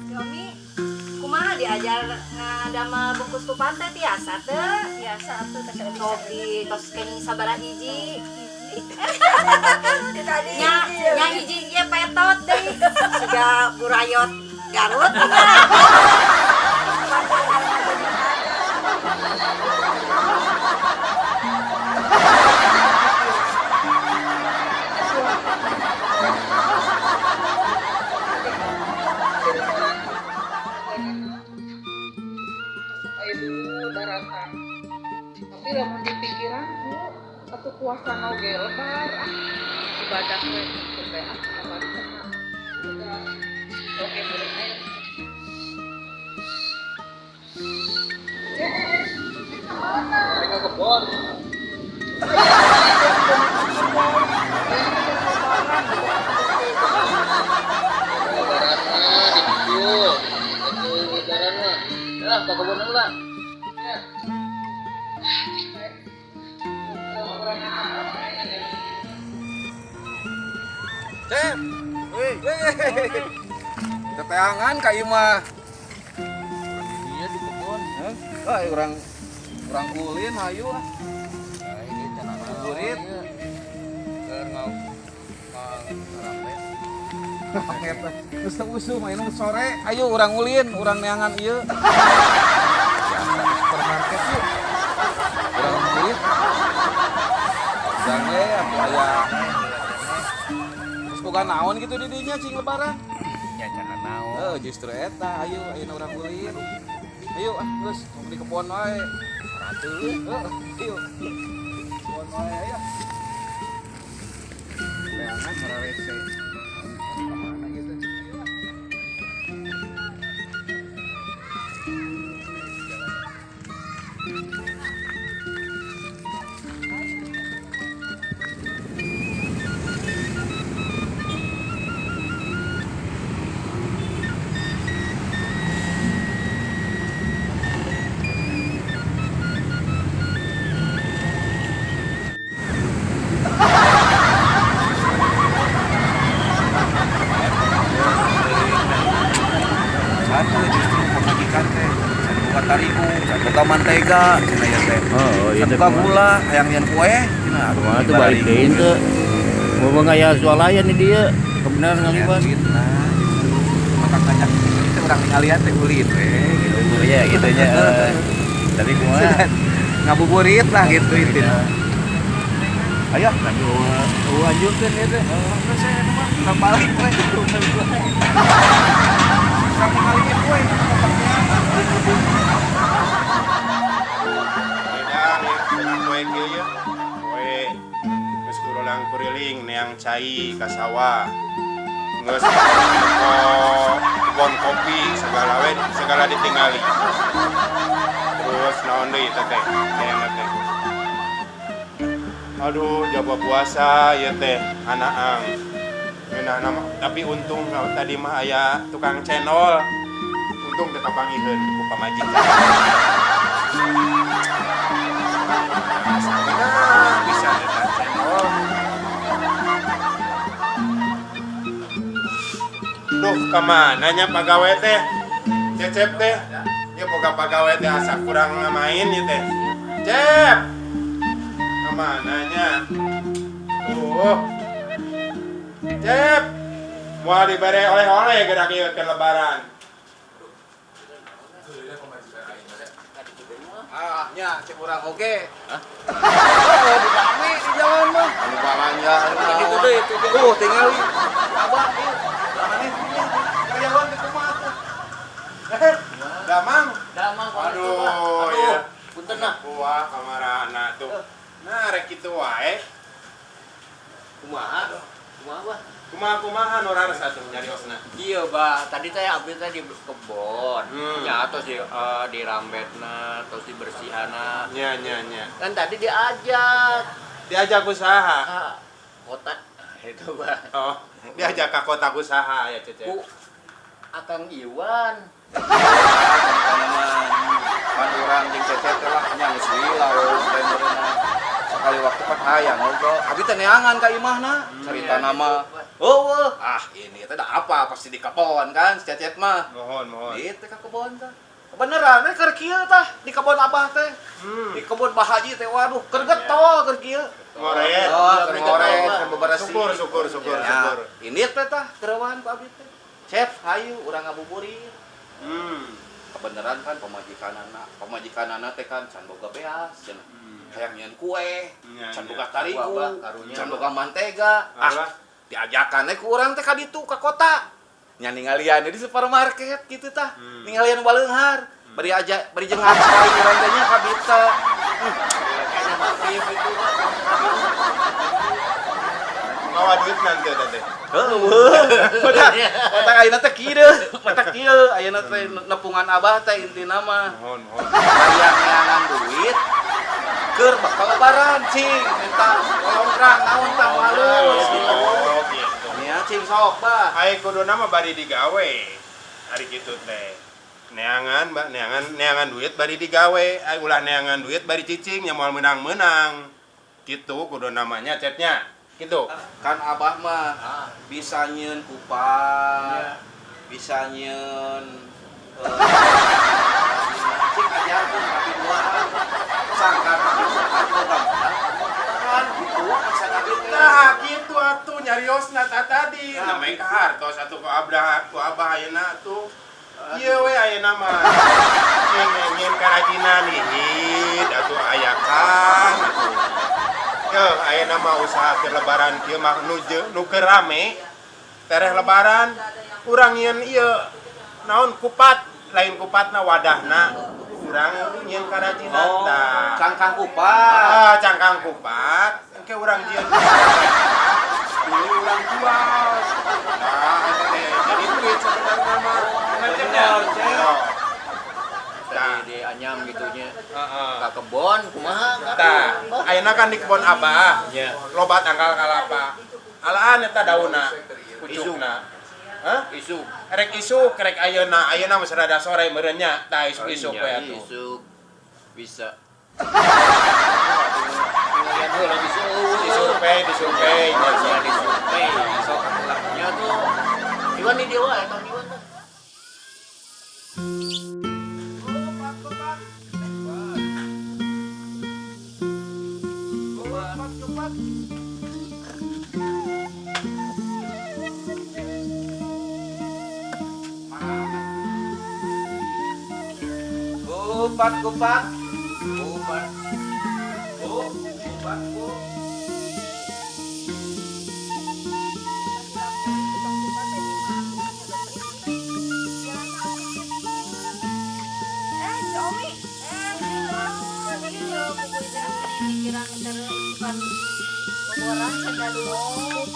Yomi, kumaha diajar ngadamel bungkus tupan teh tiasa teh? Biasa atuh teh bisa. Kopi tos kene sabaraha hiji? Tadi Nya hiji ge petot deui. Siga burayot Garut. Ayo daratan. Tapi lamun di pikiranku atuh puasa oge lebar ibadah we sampai lebar tenang. Oke boleh ayo. Mereka kebon. Lah, tak kebun lah. Ya. Cep, wih, kita teangan kak Ima. Iya di kebun. Ah, orang kulin, hayu ah. Nah, ini tenang Burit. ngau Paket, terus usuh main sore. Ayo orang ulin, orang neangan iya. Supermarket yuk. Orang ulin. Jangan ya, ayah. Terus bukan naon gitu di dinya cing lebaran. ya jangan naon. Justru eta, ayo orang ulin. Ayo ah, terus mau di kebun wae. Ratu, ayo. Kebun wae ayo. Neangan merarese. Kemana gitu? Satu justru pembagikan teh, satu buka tarigu, satu buka mantega, cina ya teh. Oh, Satu buka gula, yang kue, cina. Rumah tuh balikin tuh. Mau bengaya swalayan nih dia. Kebenaran ngaliwan. Nah, justru makan banyak itu orang ngalian teh ulin, gitu. Oh ya gitunya. Tapi gua Ngabuburit lah gitu itu. Ayo, lanjutkan ya teh. saya mah balik we. Orang ngaliin we. Kue kieu ya. Kue geus kurulang kuriling neang cai ka sawah. Geus kebon kopi segala ditinggali. Terus naon deui teh neang teh. Aduh, jaga puasa ya teh anaang. Nah, tapi untung tadi mah aya tukang cendol. Untung tetap pangieun ku pamajikan. Bisa eta cendol. Duh, kemana nya pagawe teh? Cecep teh. Ya boga pagawe teh asa kurang main ya teh. Cep. Kemana nya? Cep. Mau dibere oleh-oleh gerak ieu ke lebaran. Ah, nya cek urang oge. Hah? Oh, di kami di jalan mah. Anu balanja Gitu deh, itu tuh tinggal abah ieu. Ane di jalan di kumaha tuh. Damang. Damang Aduh, ya. Punten nah. Buah kamarana tuh. Nah, rek kitu wae. Kumaha? Kumaha bah? Kumaha orang satu nyari osna. Iya bah, tadi saya ambil tadi di kebon. Ya terus di rambetna, terus dibersihana. Nya. Kan tadi diajak. Diajak usaha. Kota itu bah. Oh, diajak ke kota usaha ya, Cece. Ku Akang Iwan. Kan urang jeung cecet teh lah nya geus lila we teh meureunna. Sekali waktu cepat hayang ngobrol. Abi teh neangan ka imahna. Cerita nama. Oh, ini teh da apa pasti di kebon kan, cecet mah. Mohon. Itu ka kebon teh. Beneran, keur kieu tah di kebon abah teh. Di kebon Bah Haji teh waduh, keur getol keur kieu. Ngoret. Keur ngoret, keur bebersih. Syukur. Ya, ini teh tah kerewan ku abi teh. Chef, hayu urang ngabuburit. Kebeneran kan pemajikanana teh kan can boga beas cenah. Hayang nyeun kue, can boga tarigu, can boga mantega. Diajakan ku urang teh ka ditu ka kota. Nya ningalian di supermarket gitu tah. Ningalian baleunghar. Bari jenghar cai urang teh nya ka bita. Kayaknya motif itu. Bawa duit nanti teh. Matak ayeuna teh kieu deuh, matak kieu ayeuna teh nepungan abah teh intina mah. Mohon. Hayang neangan duit keur bakal lebaran cing, minta kontrak naon tah halus gitu. Oh, gitu. Nya cing sok bah. Ai kuduna mah bari digawe. Ari kitu teh. Neangan duit bari digawe. Ai ulah neangan duit bari cicing nya moal menang-menang. Gitu kudu namanya chatnya. Gitu. Kan abah mah bisa nyeun kupat, bisa nyeun cing ajarkeun tapi duaan. Sangkan bisa boga modal gitu asa nabi teh. Nah, gitu atuh nyariosna tadi. Namanya ka hartos atuh ku abah ayeuna atuh. Ieu we ayeuna mah. Nyen karajinan hihit atuh ayakan atuh. Ayeuna mah usaha keur lebaran kieu mah nu keur rame. Tereh lebaran urang nyeun ieu naon kupat, lain kupatna wadahna. Urang nyeun karajinan tah. Cangkang kupat. Cangkang kupat. Engke urang jieun. Ini urang jual. Nah, jadi duit sebenarnya mah. Bener, Cek. Di anyam gitunya. Ka kebon kumaha? Tah, ayeuna kan di kebon Abah. Loba tanggal kalapa. Alaan eta daunna, pucukna. Hah? Isuk. Rek isuk, rek ayeuna mah rada sore meureun nya. Tah isuk-isuk we atuh. Isuk bisa. Disumpei. Disumpei. Sok lakunya tuh. Iwan nih dewa ya, Bang Iwan tuh. Kupat.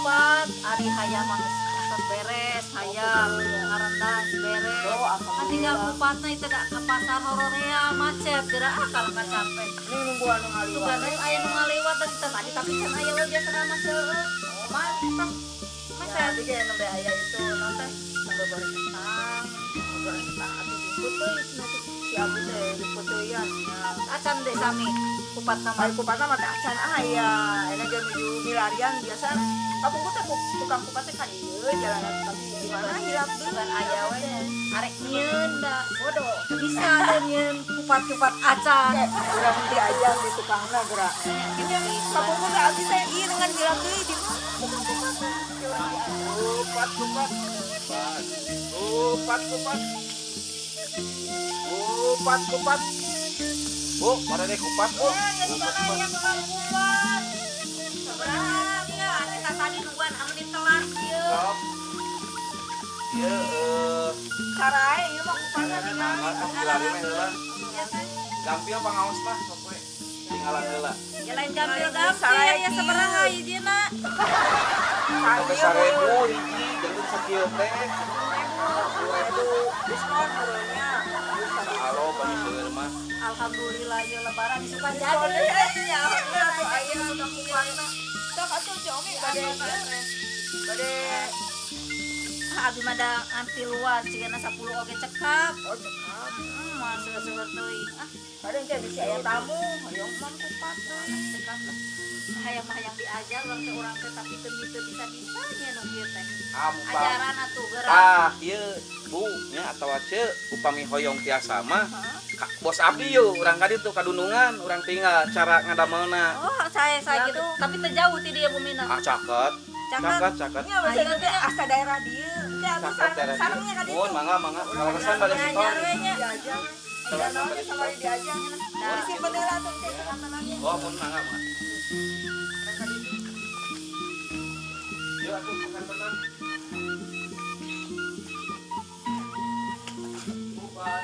Kupat, ari hayam masak beres, hayam ngarandas beres. Kan tinggal kupatna itu da ke pasar hororea macet, geura kalau nggak capek. Ini nunggu anu ngaliwat. Bukan aya nu ngaliwat tadi tadi tapi kan aya we biasa mah seueur. Mantap. Masa Jadi kayak nembe aya itu nanti sambil goreng kentang. Atuh diikut teh si Abu teh diikut teh ya. acan deh sami kupat nama. Ai kupatna mah teh acan aya. Enak jeung menuju milarian biasa. Kapung teh tukang kupat teh kan ieu jalanan tapi di mana hilap Bukan aya we arek nyeun da. Waduh, bisa deh nyeun kupat-kupat acan. urang diajak di tukangna geura. Kapung teh abdi teh ieu dengan hilap deui di Kupat. Bu, mana deh kupat, Bu? Ya di mana aya tukang kupat. Sabarang ya, kita tadi nungguan anu ditelan ieu. Sok. Ieu Sarae ieu mah kupatna lari mah heula. Gampil pangaos mah sok we. Tinggalan heula. Ya lain gampil ya sabarang hijina. Sampai 1000 hiji jeung sakieu teh. diskon turunnya. Halo, bani seueur mah. Alhamdulillah ya lebaran disukan jadi. Ya, atuh aya tukang kupatna. Sok atuh Jomi bade Abi mah da nganti luar cigana 10 oge cekap. oh cekap. mah seueur teuing. Kadang teh bisa aya tamu, hayang mam kupat. Tekan lah. Hayang diajar orang teh tapi teu bisa nya nu kieu teh. Ajaran atuh geura. Ieu Bu nya atawa ce upami hoyong tiasa mah bos abdi yeuh urang ka ditu kadunungan urang tinggal cara ngadamelna. Oh, saya gitu. Tapi teu jauh ti dieu bumina. Caket. Nya bisa teh asa daerah dieu. Teh atuh sarengnya ka ditu. Mohon mangga kalasan bade Ngajar we nya. Diajar. Aya naon sama diajar. Nah, Simpen deula tuh teh kantanannya. Oh, mohon mangga mah. Yuk atuh makan tenan. Bukan.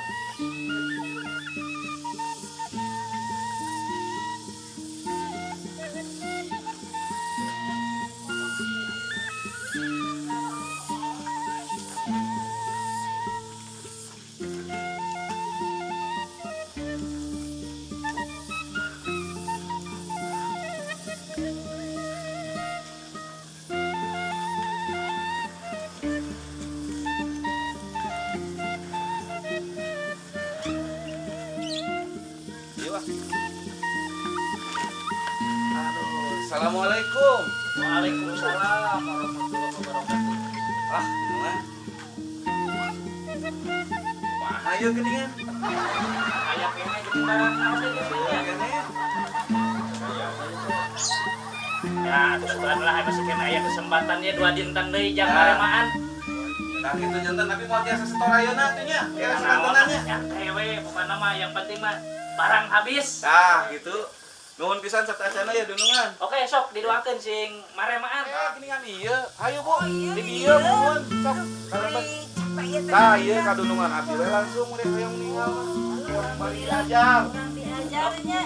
Assalamualaikum. Waalaikumsalam warahmatullahi wabarakatuh. Gimana? Kumaha yeuh geuningan? Aya kene jeung barang naon teh geus Ya kene. ya atuh sugan lah masih kena aya kesempatan ya 2 dinten deui jang maremaan. Nah kitu janten tapi moal tiasa setor ayeuna atuh nya. Biar Naon sekantenannya. yang tewe pokona mah yang penting mah barang habis. Gitu. Nuhun pisan satasana ya dunungan. Oke, sok didoakeun sing maremaan. Geuningan ieu. Hayu Bu. Di dieu mohon sok. Kalabat. Ieu kadunungan abdi we langsung urang hoyong ninggal mah. Bari diajar. Urang diajarnya.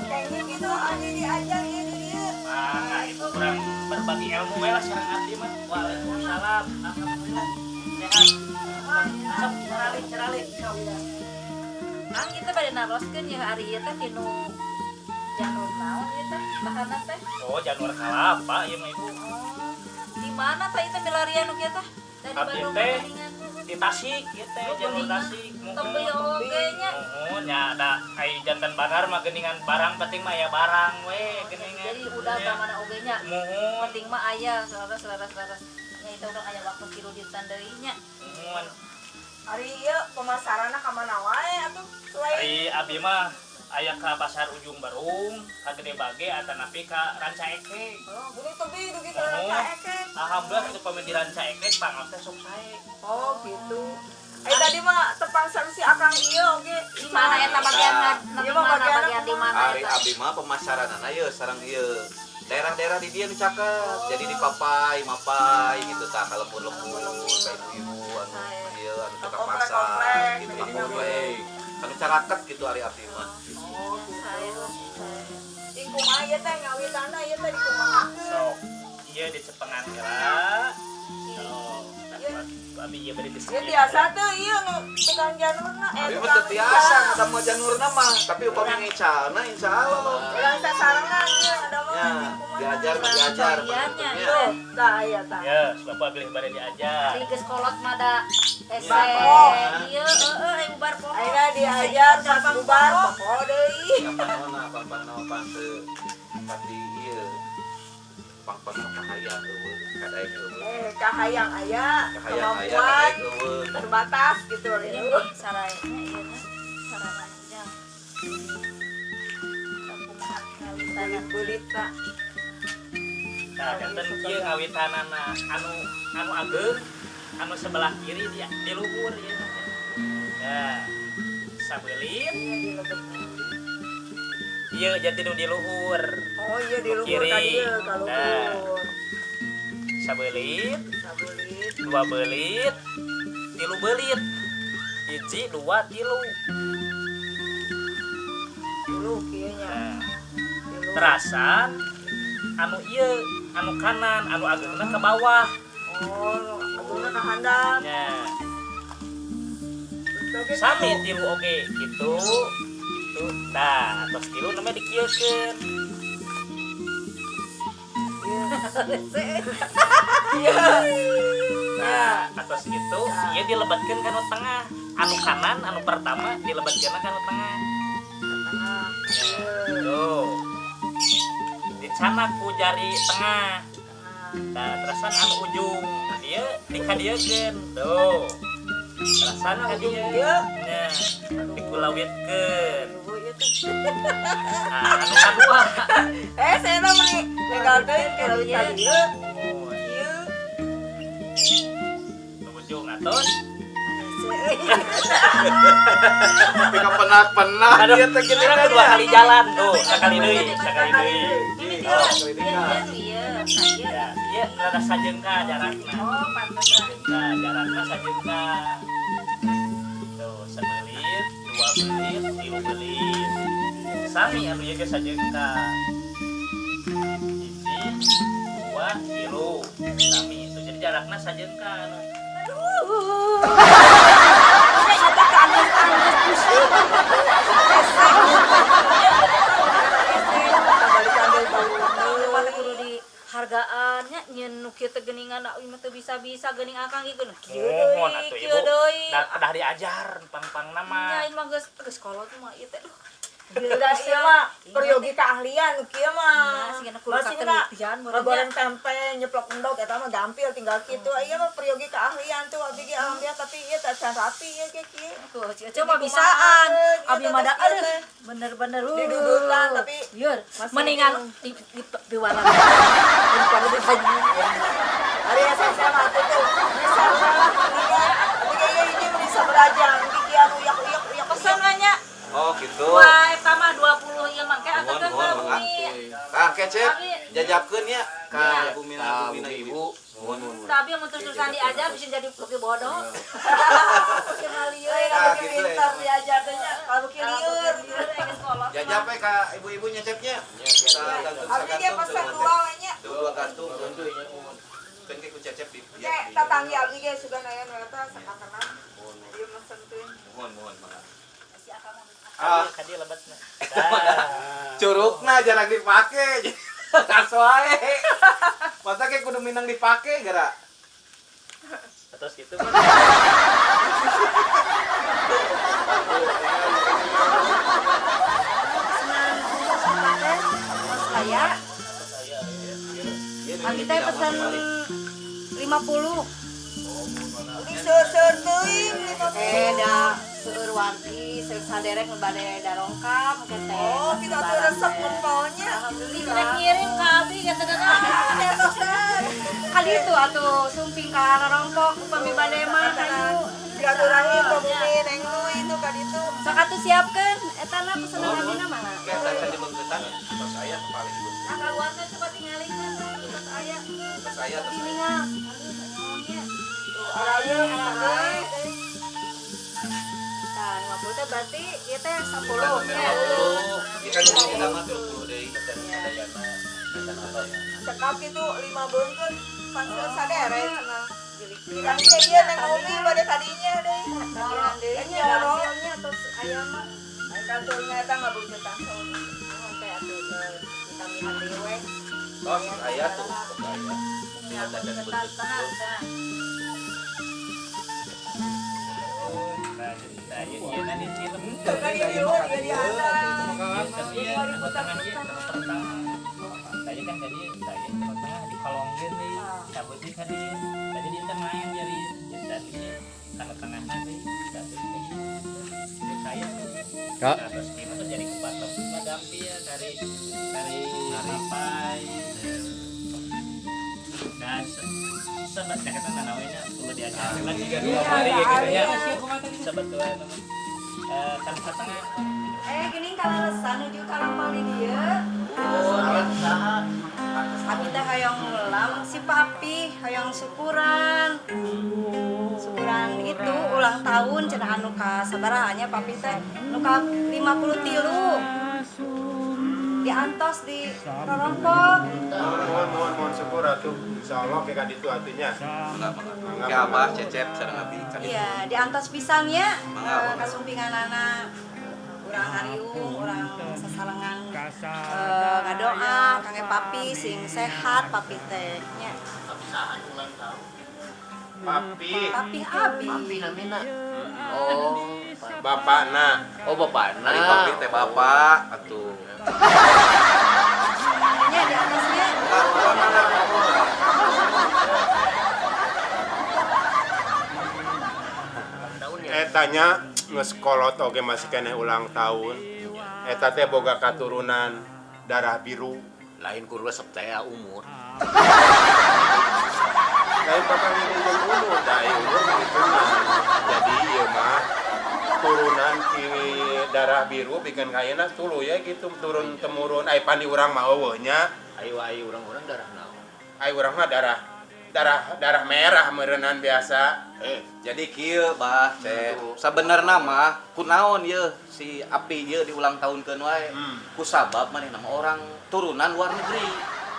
Kayaknya gitu ani diajar ieu di dieu. Nah, itu kurang berbagi ilmu we lah sareng abdi mah. Waalaikumsalam. Alhamdulillah. Sehat. Sok ceralik. Ang kita bade naroskeun ya ari ieu teh tinu janur naon ieu teh bahanna teh. Oh, janur kalapa ieu mah Ibu. Di mana teh itu milarian nu kieu teh? Dari Abdi Bandung teh Kuningan. di Tasik ieu teh janur Tasik. Tembe oge nya. Oh, nya ada ai jantan banar mah geuningan barang penting mah ya barang we geuningan. Jadi udah ka mana oge nya. Mohon. Penting mah aya selaras. Nya itu urang aya waktu kilu dinten deui nya. Mohon. Ari ieu pemasaranna ka mana wae atuh? Ari abdi mah aya ka pasar Ujung Barung, ka Gede Bage atanapi ka Ranca Eke. Oh, gini tebi gitu Oh. ka eke. Alhamdulillah itu pami di Ranca Eke pangos teh sok sae. Oh, gitu. Tadi mah tepang si Akang ieu oge. Di mana eta bagian Ieu mah bagian di mana Ari eta? abdi mah pemasaranana ieu sareng ieu. Daerah-daerah di dieu nu caket. Jadi di Papai, Mapai gitu tah kalembur-lembur ka ibu-ibu anu ieu anu tukang masak gitu ka komplek. Anu caraket gitu ari abdi mah. Oh, Saya. Ing kumaha ieu teh ngawitana ieu teh di kumaha? Sok ieu di Cepengan heula. Oh, abi ieu bari di Ya biasa tuh iya nu tukang janurna Abi mah teu tiasa ngadamel janurna mah, tapi upami ngecana insyaallah mah. yang sasarangan ieu ada mah Ya, diajar Bagiannya, bentuknya. iya. tah aya tah. Ya, Bapak pilih bari diajar. Di geus kolot mah da ese. Bako. Ieu heueuh bubar poho. Ayeuna diajar pas bubar poho deui. Kapanona pang teu pati ieu. Pang kahayang eueuh, kadaek eueuh. Kahayang aya Kahayang aya kemampuan kadaek eueuh. terbatas gitu Ini ieu. sarayana ieu mah sarana jang. Kampung Kulit Pak. Nah, janten ieu ngawitanana anu ageung, anu sebelah kiri dia di luhur ieu. Ya. Sabeulit. Ieu jadi nu di luhur. Oh iya di luhur Kiri. ka dieu ka Nah. luhur. Sabeulit, Sabelit. 2 belit, 3 belit. 1, 2, 3. Dulu kieu nya. Nah, Dulu. terasan anu ieu, anu kanan, anu ageungna ke bawah. Oh, aguna ka handap. Nya. Oke, Sami tilu oge gitu. Nah, tos tilu namanya dikieukeun. Nah, atas itu ieu dilebatkeun ka nu tengah. Anu kanan, anu pertama dilebatkeun ka nu tengah. Tuh. Dicanak ku jari tengah. Nah, terasan anu ujung. Dia dikadiekeun. Tuh. Terasan ka dieu. Nah, dikulawitkeun. Nah, anu kadua. Saya mah meuli ninggalkeun ke leuwih ka dieu. Nu ujung atos. Tapi penat Aduh, dia teh kita kan 2 kali jalan tuh, sekali deui. Ini dia. Ya, ieu rada sajeungka jarakna. Oh, pantesan. Nah, jarakna sajeungka. Tuh, 1 belit, 2 belit, 3 belit. Sami anu ieu ge sajeungka. 1, 2, 3. Sami itu jadi jarakna sajeungka. Hargaannya nyen nu kieu teh geuningan mah teu bisa-bisa geuning akang geuning kieu Mohon deui atuh kieu Ibu. deui Dah diajar pang-pang nama. nyain mah geus kolot mah ieu teh Udah sih mah peryogi keahlian kieu mah. Nah, sigana kudu katelitian goreng tempe nyeplok endog eta mah gampil tinggal kitu. Ieu mah peryogi keahlian tuh abdi ge alhamdulillah tapi ieu teh can rapi ieu ge kieu. Coba bisaan abdi mah da aduh bener-bener Didudukan tapi yeur mendingan di warna daripada di haji. Ari saya mah tuh misalnya abdi ge ieu hiji bisa belajar kieu anu uyak pesangannya Oh gitu. wah eta mah 20 ieu mah kayak atakeun ka bumi Kang kecep jajapkeun ya ka bumi ibu. tapi mun terus-terusan diajar bisa jadi lebih bodoh kenal lieur Kalau pintar diajar teh nya kalau kieu lieur. Jajap we ka ibu-ibu nyecepnya. Abdi ge pesan dua nya. Dua gantung. Kan ke ku cecep di. Tatanggi abdi ge sudah aya nu eta sakakenan. Ieu mesen teh. Mohon Bang. Kadi lebatna. Curugna jarang dipake. Tas wae. Masa ke kudu minang dipake gara. Atos gitu. saya abdi teh pesen 50 Di seur teuing da seueur wargi seueur saderek nu bade darongkap mungkin teh Oh, kita tuh resep ngempolnya. alhamdulillah ngirim ka abdi ya teh kali itu atuh sumping ka rarongkok upami bade mah hayu Diaturangi ke bumi neng nu itu ka ditu. sok atuh siapkeun eta na pesanan abdina mana Kita kan dibengketan pas saya paling ibu. nah kaluar teh coba tinggalikeun terus aya Pas saya terus. diningal aduh nyongnya Araya araya. Nah, 50 teh berarti ieu teh 10 ya. Ikan rumah kita mah 30 deui dan sadayana. Dan apa ya? Cekap itu 5 beungkeun pan saderek cenah. Kan teh ieu neng umi bade kadinya deui. Moron deui Ini nya ada ro. hasilnya atau ayam mah Ai kantornya eta ngabeuketan saun. sampai atuh vitamin dewe. Tos aya tuh saya. Ya, tenang, tenang. Nah, ieu nanti film. Kan di luar dia di atas. Tapi ya anu tengah ieu anu pertama. Saya kan tadi saya anu tengah di kolongkeun deui. Cabut di tadi. Tadi dia teh main jadi tadi anu tengahna deui. Saya Kak. Nah, terus ini tuh jadi kepatok Dampi ya dari sampai dan sebetulnya kata namanya perlu diajarkan lagi kan dua hari gitu ya sebetulnya kan setengah Gini kalau lesan nuju kalampang di dia. Abi teh hayang ulang si papi hayang syukuran itu ulang tahun cenah anu ka sabaraha papi teh nu ka 53 diantos di rorompok. Mohon syukur atuh. Insyaallah ke ka ditu atunya. Ke Abah cecep sareng abi kan. Iya, diantos pisangnya kasumpingan anak urang hariung, urang sasalengan ngadoa kangge papi sing sehat papi teh nya. Papi. Papi Abi. Papi namina. Oh, Bapakna. oh bapakna. Ari papi teh bapak atuh. Nya di atasnya. Etanya ngeskolot oge masih kene ulang tahun. Eta teh boga katurunan darah biru. Lain ku resep teh umur. Lain papa ini jeung umur, da umur ngitungna. Jadi ieu mah turunan kiri darah biru bikin kayana tuluy ya gitu turun temurun ai pandi urang mah eueuh nya. Ayo urang-urang darah naon. Ai urang mah darah merah meureunnan biasa. Jadi kieu bah teh sabenerna mah kunaon ye si Api ye diulang tahunkeun wae. Ku sabab manehna mah orang turunan luar negeri.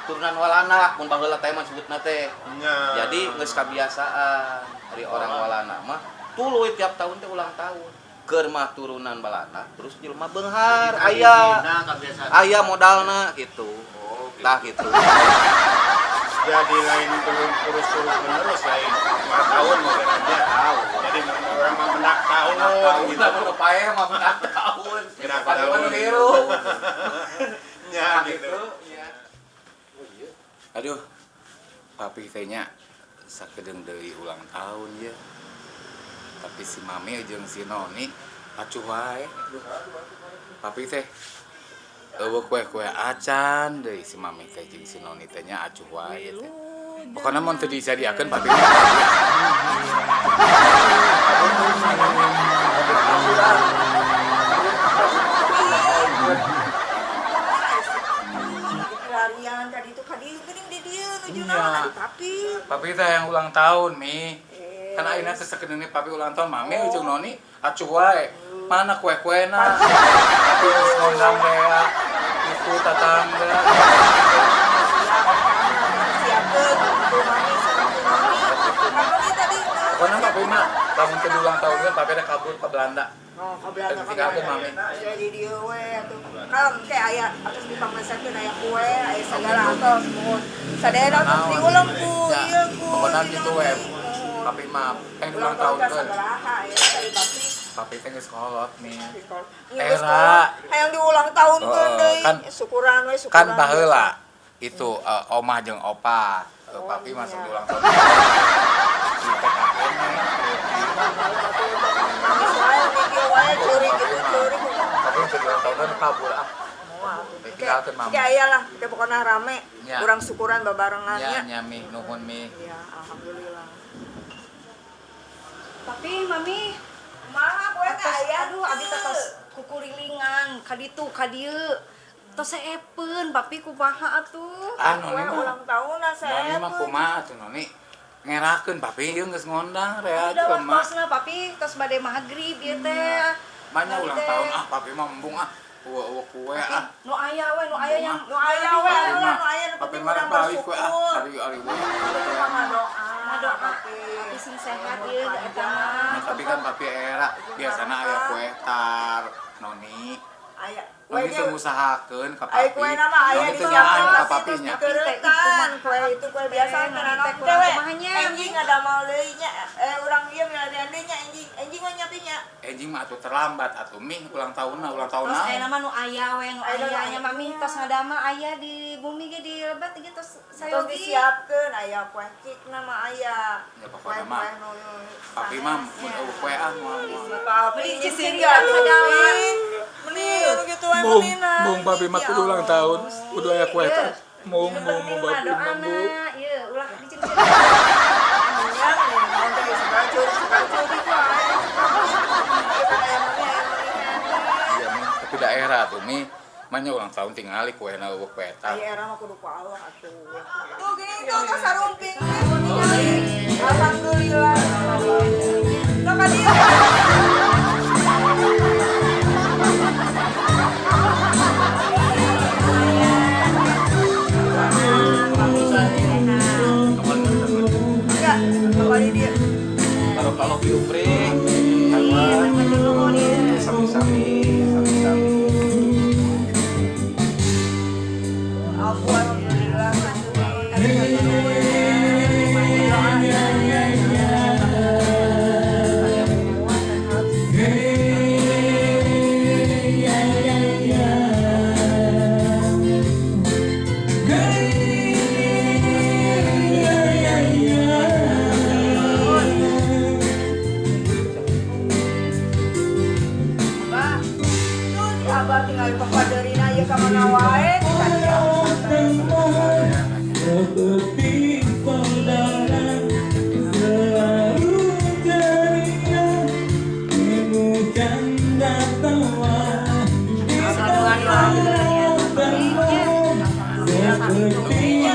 Turunan walana mun baheula teh mah sebutna teh. Nya. Jadi geus kabiasaan dari orang walana mah tuluy tiap tahun teh ulang tahun. Keur mah turunan balana terus jelema beunghar aya aya modalna gitu. Tah gitu. Jadi lain terus menerus lain 5 tahun mungkin dia tahu. Jadi orang mah benak tahun gitu. Kita mau pae mah benak tahun. Benak Pati tahun. mah biru. Nya gitu. Aduh, papi tehnya sakedeung deui ulang tahun ya. Tapi si mami jeung si noni acuh wae. Papi teh eueuh kue-kue acan deui si mami teh jeung si noni teh nya acuh wae teh. Pokona mun teu disadiakeun papi Larian tadi itu kadieu geuning di dieu nuju naon atuh papi. papi teh yang ulang tahun mi. Kan ayeuna teh sakedeung papi ulang tahun mami jeung noni acuh wae. Mana kue-kuena? Papi geus ngundang bea itu tatangga. Siapkeun tuh mami sareng tuh noni. Papi tadi Pokoknya papi mah lamun teu ulang tahun kan papi ada kabur ke Belanda. oh kabelan Dan tinggalkeun mami. jadi dieu we atuh. Kalem teh aya atos dipangmesakeun aya kue, aya sagala atos mohon. Sadaya atos diulang ku ieu ku. Pokoknya gitu we. Papi mah pengen ulang tahun kan. Sagalaha aya tadi papi. Papi teh geus kolot nih. Geus Era. hayang diulang tahun keun deui. kan- Syukuran we syukuran. Kan baheula itu omah jeung opa. Papi masuk di ulang tahun. Si teh kakeknya. Nangis wae video wae curi gitu curi. Papi masuk di ulang tahun kan kabur ah. Tinggalkeun mami. Ya iyalah, kita pokoknya rame. Ya. Urang syukuran babarengannya. Nya mi nuhun mi. Ya, alhamdulillah. Tapi mami, Kumaha kowe teh aya? aduh abi teh tos kukurilingan kaditu kadieu. Tos saepeun papi kumaha atuh? Anu Kowe mah. ulang tahun Noni mah kumaha tuh noni. Ngerakeun papi ieu geus ngondang rea Udah aja mah. waktu papi tos bade maghrib ieu teh. Manya Mami ulang teh. tahun ah papi mah embung ah. Uwe kue ah. Nu aya we, nu aya yang Nu aya we Papi anu mah nu aya nu papi penting mah urang balik kue ah. bersyukur. Ari we. Itu mah ngadoa. Ngadoa. papi. Papi sing sehat ieu eta mah. Tapi kan papi era biasana aya kue tar noni. Aya. Noni teu ngusahakeun ka Aya papi. kue nama aya Noni di teu nyaan ka siapa papinya. dikeureutan. Kue itu kue biasa Noni kana teh teh kurang we. kumahanya. Enjing ada mau deui nya. Urang ieu milarian deui nya enjing. Enjing mah nyapi nya. Enjing mah atuh terlambat atuh mi ulang tahunna ulang tahun Terus aya naon. nama nu aya we, nu Aya aya nu nya mami tos ngadama aya di bumi ge di lebat ge tos Terus sayogi. disiapkeun aya kue cik nama aya. Ya pokokna mah Kue-kue nu papi mah mun eueuh kue ah moal. Papi Beli cincin cincin gak segala. Mending gitu we Mung, menina. mung papi mah kudu ulang tahun, kudu aya kue teh. Mung papi mah bu. Ieu ulah dicincin. Yang nih mau teh suka curi di ku aya. Kita aya mami aya mendingan. Iya mi, tapi daerah tuh mi manya ulang tahun tingali kue na eueuh kue tar. Aya era mah kudu ku Allah atuh. Tuh gini tuh sarumping. Alhamdulillah. Sok ka dieu. Enggak, kembali dia. Kalau biupring, sami-sami. Alhamdulillah. tinggal papaderina ieu ka mana wae saja. Saduan lagi ya.